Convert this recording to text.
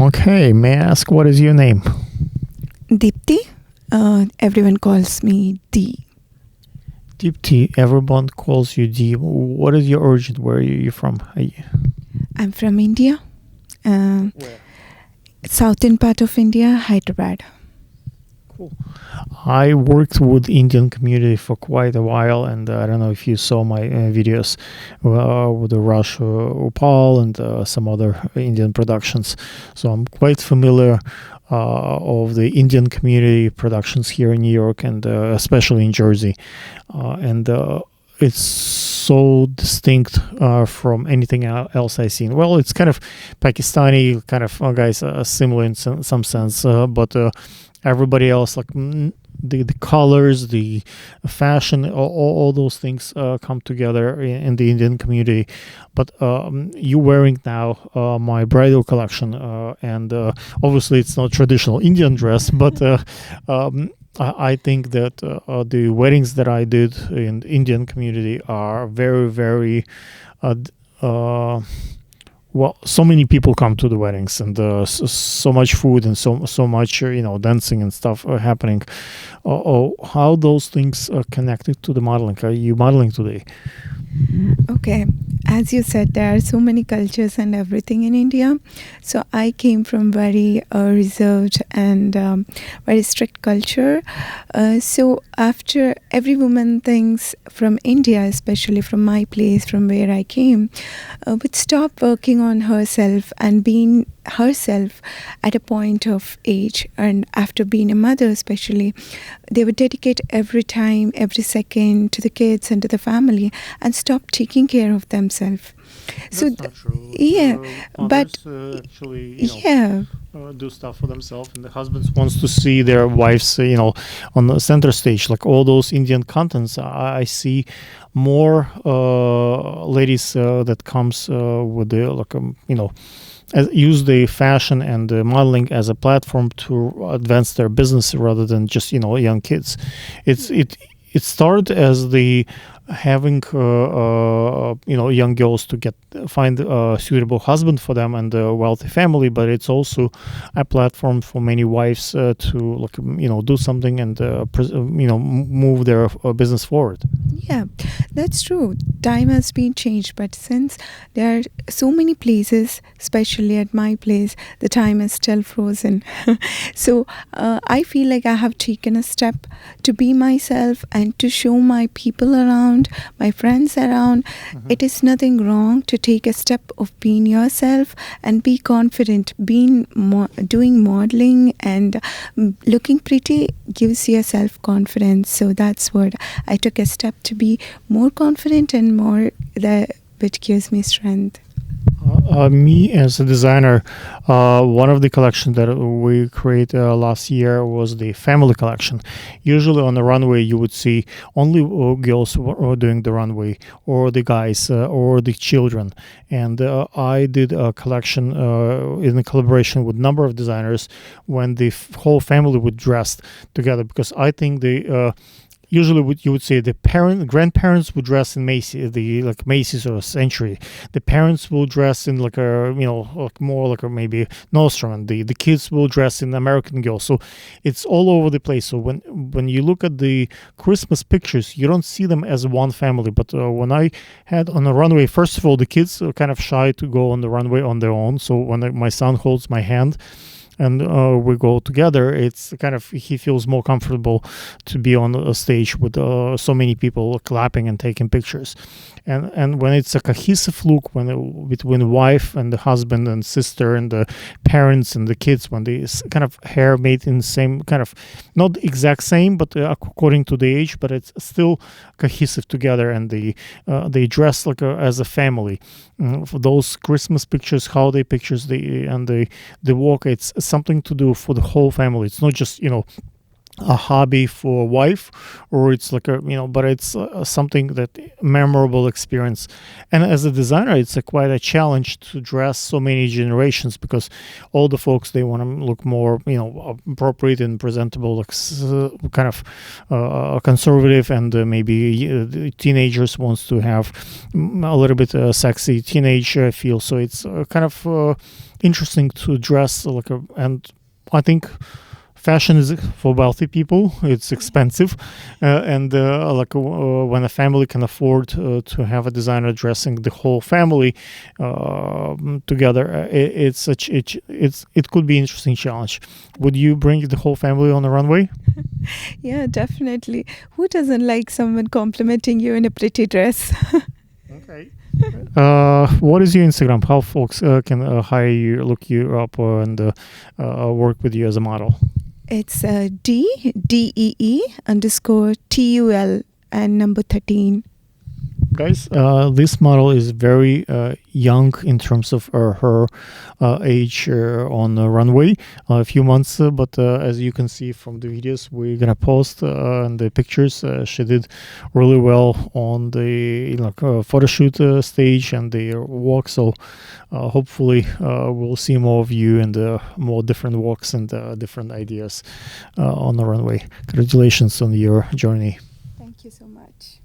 Okay, may I ask what is your name? Deepti. Everyone calls me Dee. Deepti, everyone calls you Dee. What is your origin? Where are you from? I'm from India. Where? Southern part of India, Hyderabad. Cool. I worked with Indian community for quite a while, and I don't know if you saw my videos with the Rush Upal and some other Indian productions. So I'm quite familiar of the Indian community productions here in New York and especially in Jersey, and it's so distinct from anything else I've seen. Well, it's kind of Pakistani kind of guys, similar in some sense, but everybody else like the colors, the fashion, all those things come together in the Indian community. But you wearing now my bridal collection, and obviously it's not traditional Indian dress, but I think that the weddings that I did in the Indian community are very, very well, so many people come to the weddings, and so much food and so much dancing and stuff happening. How those things are connected to the modeling? Are you modeling today? Okay, as you said, there are so many cultures and everything in India. So I came from very reserved and very strict culture. So after every woman thinks from India, especially from my place, from where I came, would stop working on herself and being herself at a point of age, and after being a mother especially, they would dedicate every time, every second to the kids and to the family and stop taking care of themselves. That's So not true. yeah, but Actually, yeah, do stuff for themselves, and the husbands wants to see their wives, on the center stage, like all those Indian contents. I see more ladies that comes with the use the fashion and the modeling as a platform to advance their business rather than just young kids. It started as the having young girls to find a suitable husband for them and a wealthy family, but it's also a platform for many wives to do something and move their business forward. yeah, that's true. Time has been changed, but since there are so many places, especially at my place, the time is still frozen. So I feel like I have taken a step to be myself and to show my people around, my friends around. It is nothing wrong to take a step of being yourself and be confident. Doing modeling and looking pretty gives you self-confidence. So that's what I took a step to be more confident and which gives me strength. Me as a designer, one of the collections that we created last year was the family collection. Usually on the runway you would see only girls who are doing the runway, or the guys, or the children. And I did a collection in a collaboration with a number of designers when the whole family would dress together, because I think usually you would say the grandparents would dress in Macy's or Century. The parents will dress in like more like a maybe Nordstrom, and the kids will dress in American Girl. So it's all over the place. So when you look at the Christmas pictures, you don't see them as one family. But when I had on the runway, first of all, the kids are kind of shy to go on the runway on their own. So when my son holds my hand and we go together, it's kind of, he feels more comfortable to be on a stage with so many people clapping and taking pictures. And when it's a cohesive look, between the wife and the husband and sister and the parents and the kids, when the kind of hair made in the same kind of, not the exact same, but according to the age, but it's still cohesive together, and they dress like as a family. For those Christmas pictures, holiday pictures, the walk, it's something to do for the whole family. It's not just a hobby for a wife, or it's like a but it's something that memorable experience. And as a designer, it's a quite a challenge to dress so many generations, because all the folks, they want to look more appropriate and presentable, like kind of conservative, and maybe the teenagers wants to have a little bit sexy teenage feel. So it's kind of interesting to dress like a, and I think fashion is for wealthy people. It's expensive, and when a family can afford to have a designer dressing the whole family together, it could be an interesting challenge. Would you bring the whole family on the runway? Yeah, definitely. Who doesn't like someone complimenting you in a pretty dress? Okay. What is your Instagram? How folks can hire you, look you up, and work with you as a model? It's DEE_TUL and number 13. Guys, this model is very young in terms of her age on the runway, a few months, but as you can see from the videos we're gonna post and the pictures, she did really well on the photo shoot stage and the walk. So hopefully we'll see more of you and more different walks and different ideas on the runway. Congratulations on your journey. Thank you so much.